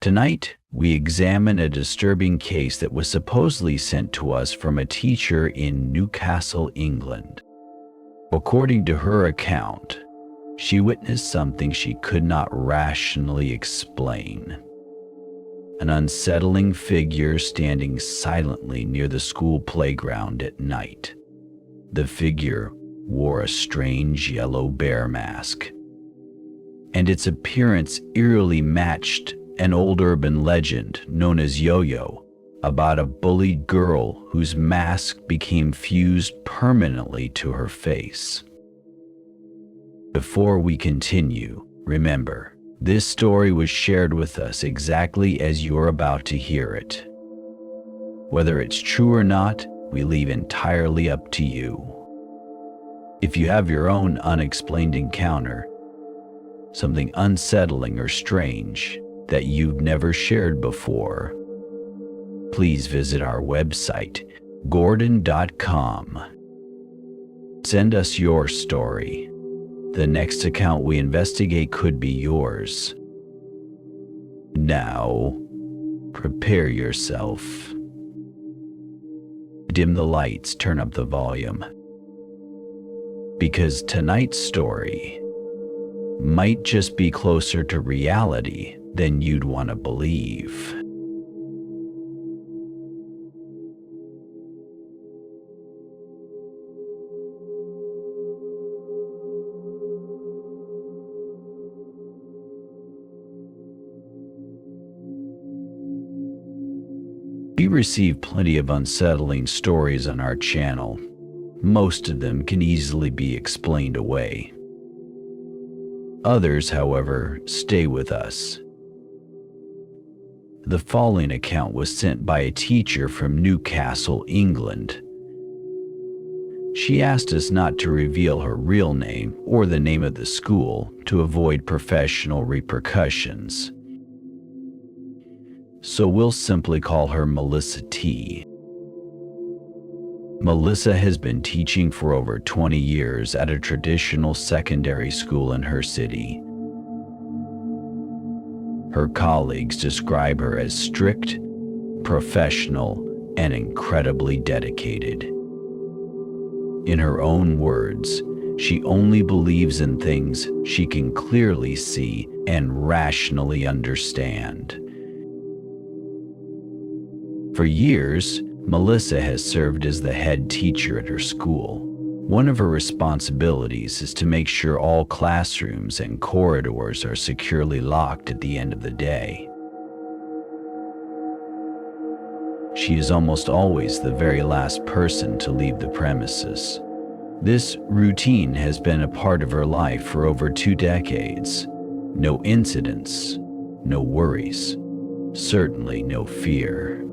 Tonight, we examine a disturbing case that was supposedly sent to us from a teacher in Newcastle, England. According to her account, she witnessed something she could not rationally explain. An unsettling figure standing silently near the school playground at night. The figure wore a strange yellow bear mask, and its appearance eerily matched an old urban legend known as Yoyo about a bullied girl whose mask became fused permanently to her face. Before we continue, remember, this story was shared with us exactly as you're about to hear it. Whether it's true or not, we leave entirely up to you. If you have your own unexplained encounter, something unsettling or strange that you've never shared before, please visit our website, GHORDAN.com. Send us your story. The next account we investigate could be yours. Now, prepare yourself. Dim the lights, turn up the volume. Because tonight's story might just be closer to reality than you'd want to believe. We receive plenty of unsettling stories on our channel. Most of them can easily be explained away. Others, however, stay with us. The following account was sent by a teacher from Newcastle, England. She asked us not to reveal her real name or the name of the school to avoid professional repercussions. So we'll simply call her Melissa T. Melissa has been teaching for over 20 years at a traditional secondary school in her city. Her colleagues describe her as strict, professional, and incredibly dedicated. In her own words, she only believes in things she can clearly see and rationally understand. For years, Melissa has served as the head teacher at her school. One of her responsibilities is to make sure all classrooms and corridors are securely locked at the end of the day. She is almost always the very last person to leave the premises. This routine has been a part of her life for over 2 decades. No incidents, no worries, certainly no fear.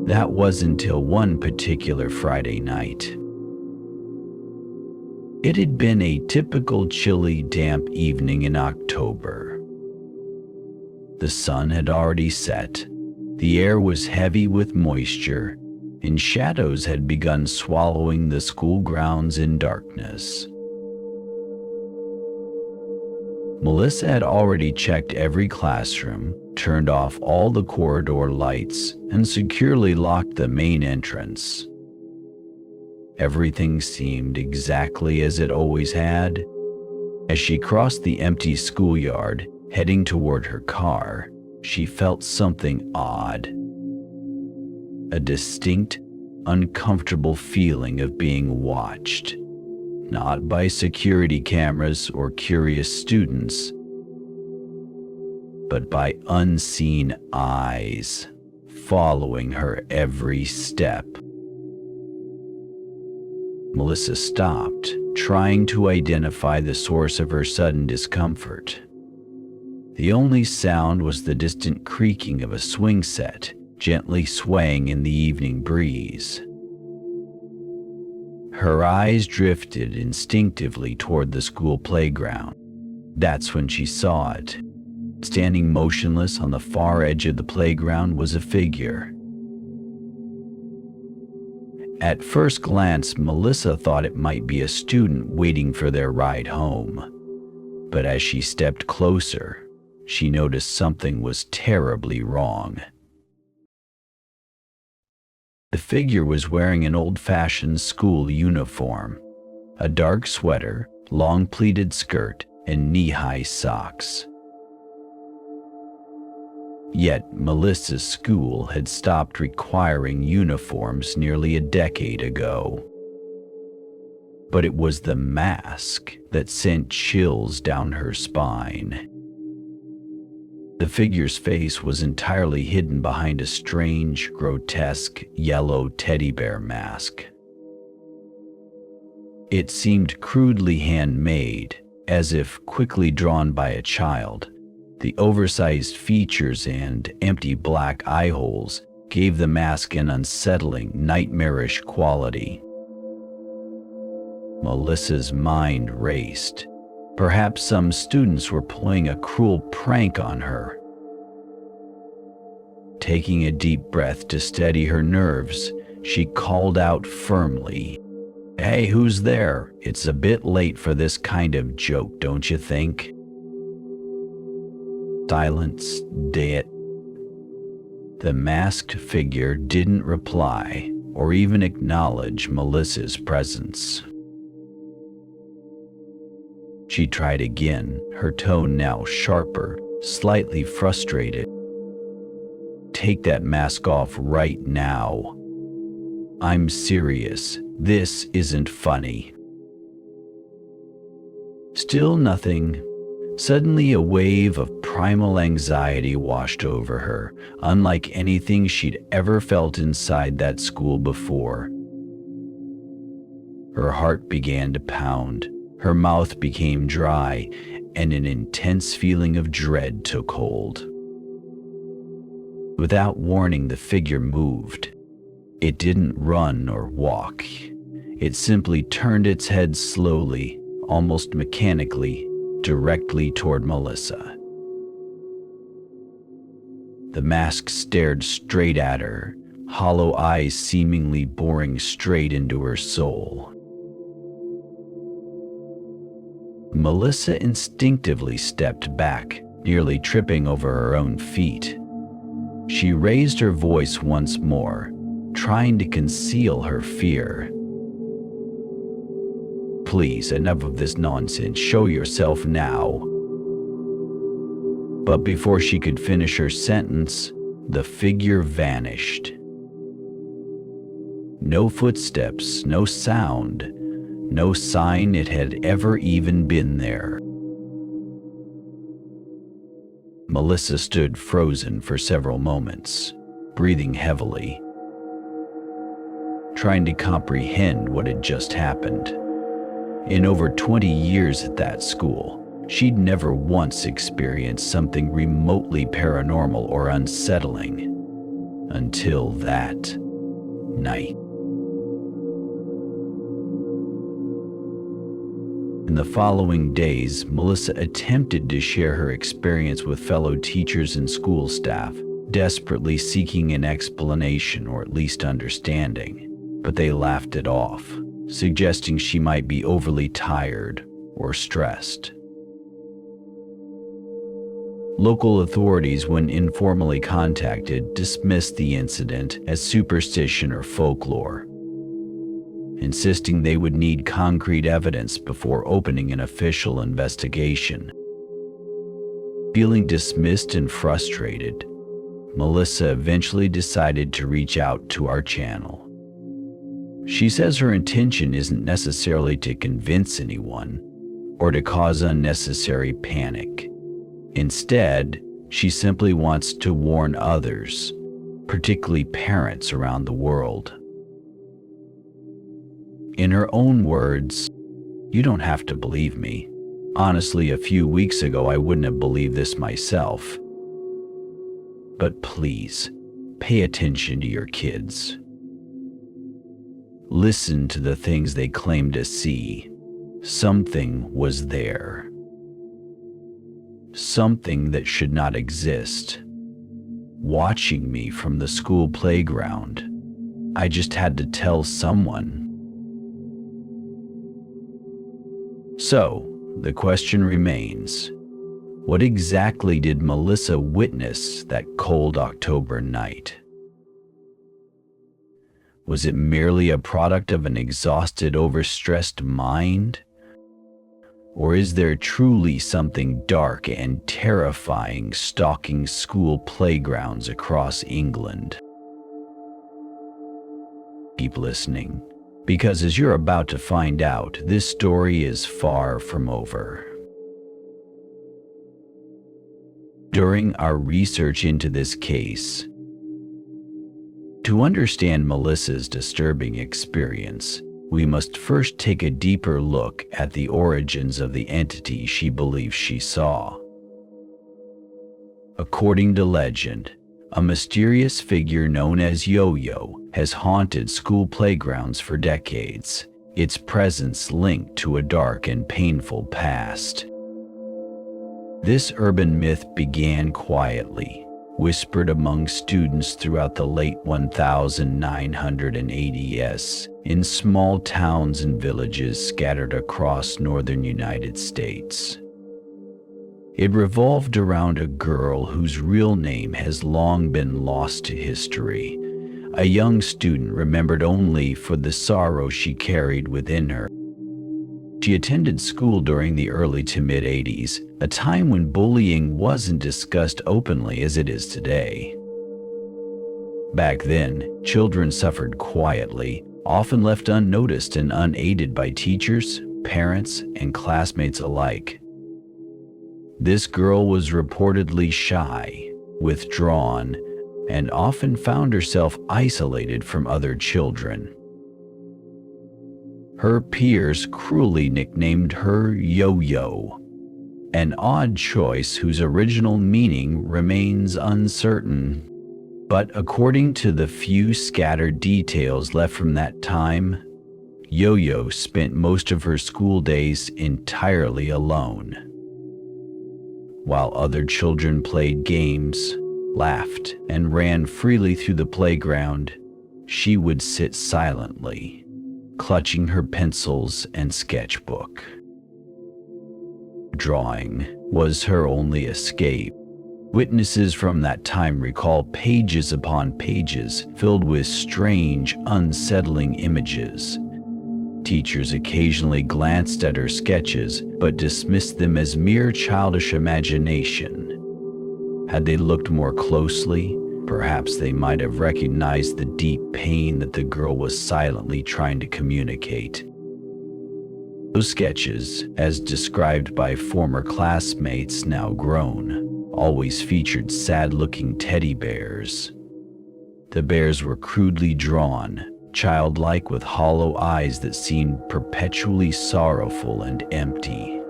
That was until one particular Friday night. It had been a typical chilly, damp evening in October. The sun had already set, the air was heavy with moisture, and shadows had begun swallowing the school grounds in darkness. Melissa had already checked every classroom, turned off all the corridor lights, and securely locked the main entrance. Everything seemed exactly as it always had. As she crossed the empty schoolyard, heading toward her car, she felt something odd. A distinct, uncomfortable feeling of being watched, not by security cameras or curious students, but by unseen eyes following her every step. Melissa stopped, trying to identify the source of her sudden discomfort. The only sound was the distant creaking of a swing set, gently swaying in the evening breeze. Her eyes drifted instinctively toward the school playground. That's when she saw it. Standing motionless on the far edge of the playground was a figure. At first glance, Melissa thought it might be a student waiting for their ride home. But as she stepped closer, she noticed something was terribly wrong. The figure was wearing an old-fashioned school uniform, a dark sweater, long pleated skirt, and knee-high socks. Yet Melissa's school had stopped requiring uniforms nearly a decade ago. But it was the mask that sent chills down her spine. The figure's face was entirely hidden behind a strange, grotesque, yellow teddy bear mask. It seemed crudely handmade, as if quickly drawn by a child. The oversized features and empty black eye holes gave the mask an unsettling, nightmarish quality. Melissa's mind raced. Perhaps some students were playing a cruel prank on her. Taking a deep breath to steady her nerves, she called out firmly, "Hey, who's there? It's a bit late for this kind of joke, don't you think?" Silence, dead. The masked figure didn't reply or even acknowledge Melissa's presence. She tried again, her tone now sharper, slightly frustrated. "Take that mask off right now. I'm serious. This isn't funny." Still nothing. Suddenly a wave of primal anxiety washed over her, unlike anything she'd ever felt inside that school before. Her heart began to pound, her mouth became dry, and an intense feeling of dread took hold. Without warning, the figure moved. It didn't run or walk. It simply turned its head slowly, almost mechanically, directly toward Melissa. The mask stared straight at her, hollow eyes seemingly boring straight into her soul. Melissa instinctively stepped back, nearly tripping over her own feet. She raised her voice once more, trying to conceal her fear. "Please, enough of this nonsense. Show yourself now." But before she could finish her sentence, the figure vanished. No footsteps, no sound, no sign it had ever even been there. Melissa stood frozen for several moments, breathing heavily, trying to comprehend what had just happened. In over 20 years at that school, she'd never once experienced something remotely paranormal or unsettling until that night. In the following days, Melissa attempted to share her experience with fellow teachers and school staff, desperately seeking an explanation or at least understanding, but they laughed it off, suggesting she might be overly tired or stressed. Local authorities, when informally contacted, dismissed the incident as superstition or folklore, insisting they would need concrete evidence before opening an official investigation. Feeling dismissed and frustrated, Melissa eventually decided to reach out to our channel. She says her intention isn't necessarily to convince anyone or to cause unnecessary panic. Instead, she simply wants to warn others, particularly parents around the world. In her own words, "You don't have to believe me. Honestly, a few weeks ago I wouldn't have believed this myself. But please, pay attention to your kids. Listen to the things they claim to see. Something was there. Something that should not exist. Watching me from the school playground. I just had to tell someone." So, the question remains, What exactly did Melissa witness that cold October night? Was it merely a product of an exhausted, overstressed mind? Or is there truly something dark and terrifying stalking school playgrounds across England? Keep listening, because as you're about to find out, this story is far from over. During our research into this case, to understand Melissa's disturbing experience, we must first take a deeper look at the origins of the entity she believes she saw. According to legend, a mysterious figure known as Yoyo has haunted school playgrounds for decades, its presence linked to a dark and painful past. This urban myth began quietly, whispered among students throughout the late 1980s in small towns and villages scattered across northern United States. It revolved around a girl whose real name has long been lost to history, a young student remembered only for the sorrow she carried within her. She attended school during the early to mid-80s, a time when bullying wasn't discussed openly as it is today. Back then, children suffered quietly, often left unnoticed and unaided by teachers, parents, and classmates alike. This girl was reportedly shy, withdrawn, and often found herself isolated from other children. Her peers cruelly nicknamed her Yoyo, an odd choice whose original meaning remains uncertain. But according to the few scattered details left from that time, Yoyo spent most of her school days entirely alone. While other children played games, laughed, and ran freely through the playground, she would sit silently, clutching her pencils and sketchbook. Drawing was her only escape. Witnesses from that time recall pages upon pages filled with strange, unsettling images. Teachers occasionally glanced at her sketches, but dismissed them as mere childish imagination. Had they looked more closely, perhaps they might have recognized the deep pain that the girl was silently trying to communicate. Those sketches, as described by former classmates now grown, always featured sad-looking teddy bears. The bears were crudely drawn, childlike with hollow eyes that seemed perpetually sorrowful and empty.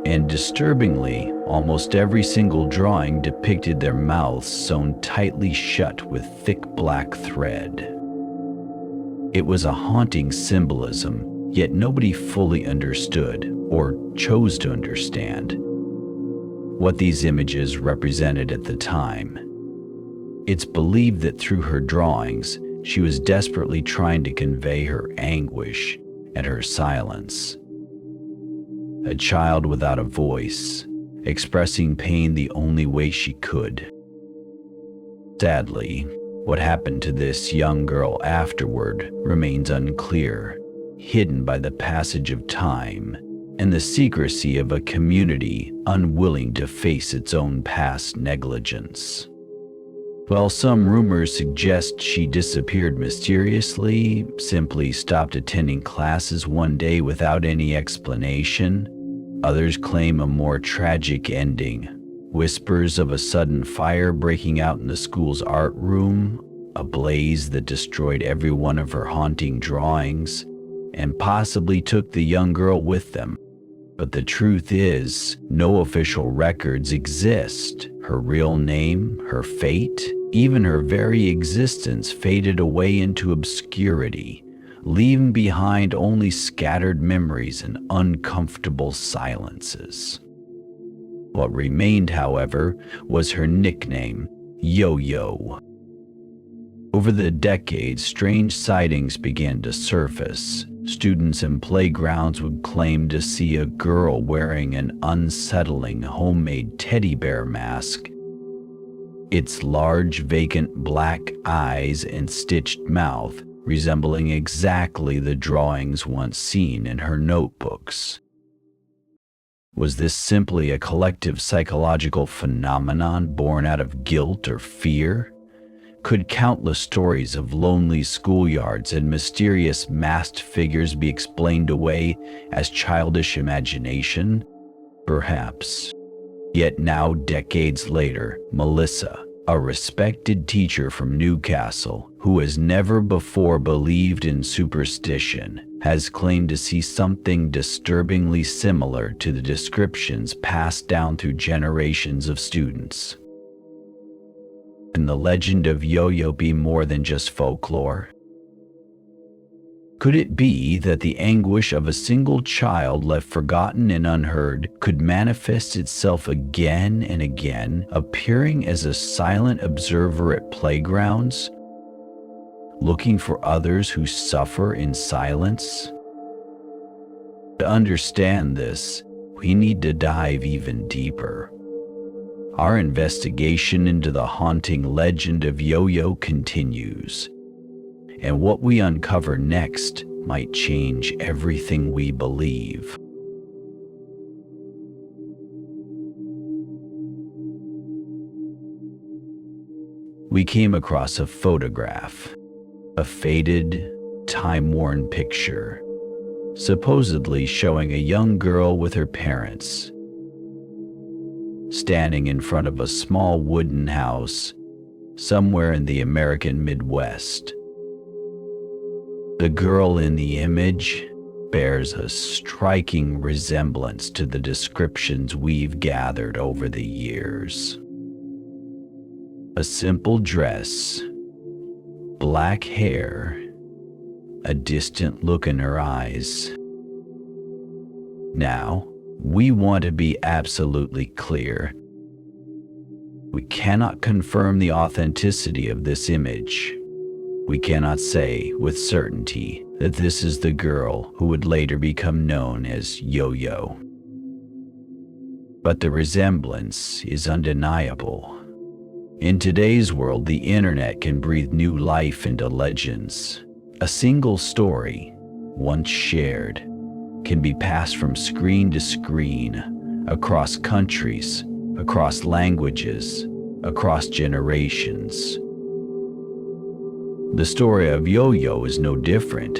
And disturbingly, almost every single drawing depicted their mouths sewn tightly shut with thick black thread. It was a haunting symbolism, yet nobody fully understood, or chose to understand, what these images represented at the time. It's believed that through her drawings, she was desperately trying to convey her anguish and her silence. A child without a voice, expressing pain the only way she could. Sadly, what happened to this young girl afterward remains unclear, hidden by the passage of time and the secrecy of a community unwilling to face its own past negligence. While some rumors suggest she disappeared mysteriously, simply stopped attending classes one day without any explanation, others claim a more tragic ending. Whispers of a sudden fire breaking out in the school's art room, a blaze that destroyed every one of her haunting drawings, and possibly took the young girl with them. But the truth is, no official records exist. Her real name, her fate, even her very existence faded away into obscurity, leaving behind only scattered memories and uncomfortable silences. What remained, however, was her nickname, Yoyo. Over the decades, strange sightings began to surface, Students in playgrounds would claim to see a girl wearing an unsettling homemade teddy bear mask. Its large, vacant black eyes and stitched mouth resembling exactly the drawings once seen in her notebooks. Was this simply a collective psychological phenomenon born out of guilt or fear? Could countless stories of lonely schoolyards and mysterious masked figures be explained away as childish imagination? Perhaps. Yet now, decades later, Melissa, a respected teacher from Newcastle who has never before believed in superstition, has claimed to see something disturbingly similar to the descriptions passed down through generations of students. Can the legend of Yoyo be more than just folklore? Could it be that the anguish of a single child left forgotten and unheard could manifest itself again and again, appearing as a silent observer at playgrounds, looking for others who suffer in silence? To understand this, we need to dive even deeper. Our investigation into the haunting legend of Yoyo continues, and what we uncover next might change everything we believe. We came across a photograph, a faded, time-worn picture, supposedly showing a young girl with her parents, standing in front of a small wooden house somewhere in the American Midwest. The girl in the image bears a striking resemblance to the descriptions we've gathered over the years. A simple dress, black hair, a distant look in her eyes. Now, we want to be absolutely clear. We cannot confirm the authenticity of this image. We cannot say with certainty that this is the girl who would later become known as Yoyo. But the resemblance is undeniable. In today's world, the internet can breathe new life into legends. A single story, once shared, can be passed from screen to screen, across countries, across languages, across generations. The story of Yoyo is no different.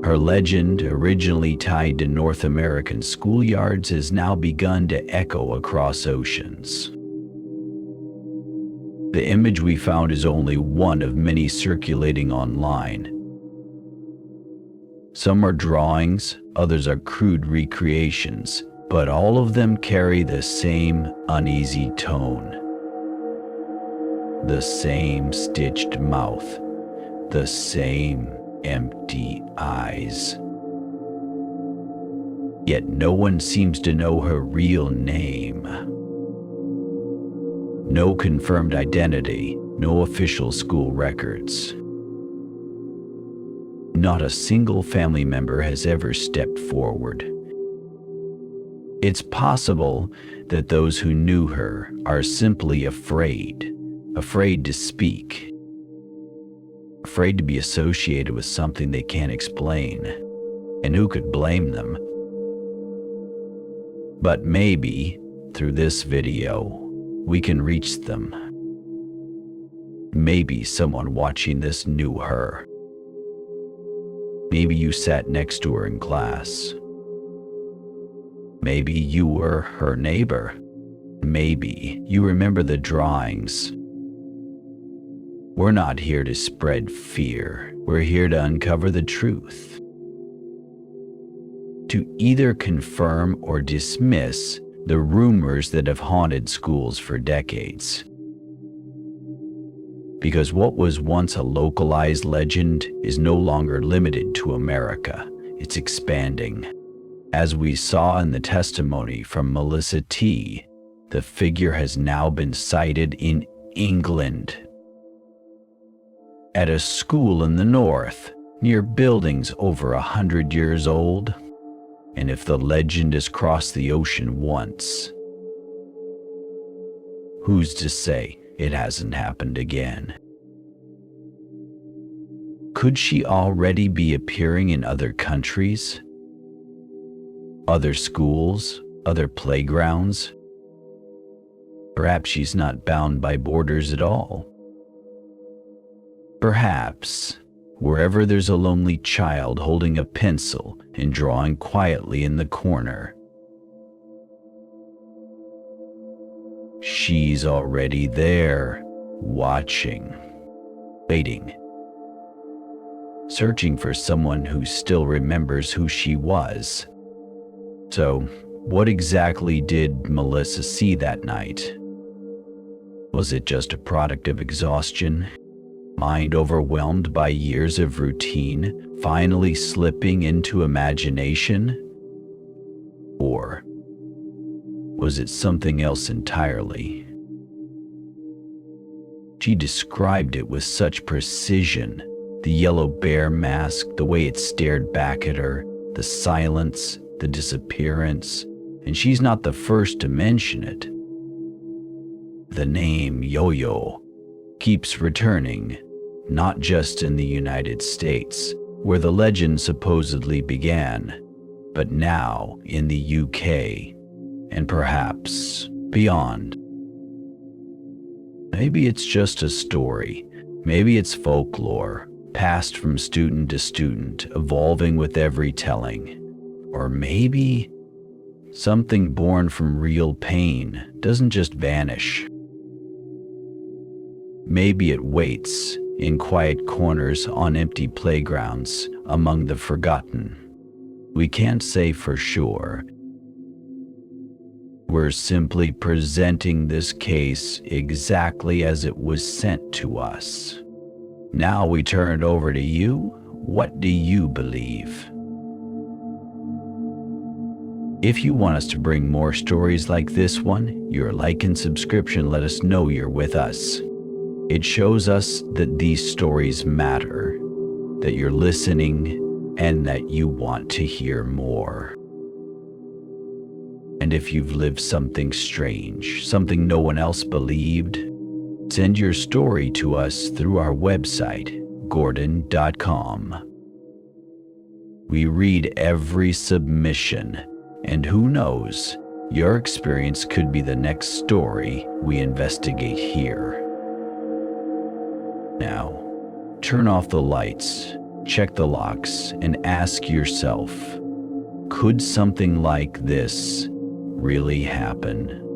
Her legend, originally tied to North American schoolyards, has now begun to echo across oceans. The image we found is only one of many circulating online. Some are drawings, others are crude recreations, but all of them carry the same uneasy tone. The same stitched mouth, the same empty eyes. Yet no one seems to know her real name. No confirmed identity, no official school records. Not a single family member has ever stepped forward. It's possible that those who knew her are simply afraid to speak, afraid to be associated with something they can't explain, and who could blame them? But maybe, through this video, we can reach them. Maybe someone watching this knew her. Maybe you sat next to her in class. Maybe you were her neighbor. Maybe you remember the drawings. We're not here to spread fear. We're here to uncover the truth. To either confirm or dismiss the rumors that have haunted schools for decades. Because what was once a localized legend is no longer limited to America. It's expanding. As we saw in the testimony from Melissa T., the figure has now been sighted in England. At a school in the north, near buildings over 100 years old. And if the legend has crossed the ocean once, who's to say it hasn't happened again? Could she already be appearing in other countries, other schools, other playgrounds? Perhaps she's not bound by borders at all. Perhaps, wherever there's a lonely child holding a pencil and drawing quietly in the corner, she's already there, watching, waiting, searching for someone who still remembers who she was. So, what exactly did Melissa see that night? Was it just a product of exhaustion? Mind overwhelmed by years of routine, finally slipping into imagination? Or was it something else entirely? She described it with such precision. The yellow bear mask, the way it stared back at her, the silence, the disappearance, and she's not the first to mention it. The name Yoyo keeps returning, not just in the United States, where the legend supposedly began, but now in the UK, and perhaps beyond. Maybe it's just a story, maybe it's folklore, passed from student to student, evolving with every telling. Or maybe something born from real pain doesn't just vanish. Maybe it waits in quiet corners on empty playgrounds among the forgotten. We can't say for sure. We're simply presenting this case exactly as it was sent to us. Now we turn it over to you. What do you believe? If you want us to bring more stories like this one, your like and subscription let us know you're with us. It shows us that these stories matter, that you're listening, and that you want to hear more. And if you've lived something strange, something no one else believed, send your story to us through our website, GHORDAN.com. We read every submission, and who knows, your experience could be the next story we investigate here. Now, turn off the lights, check the locks, and ask yourself, could something like this really happen?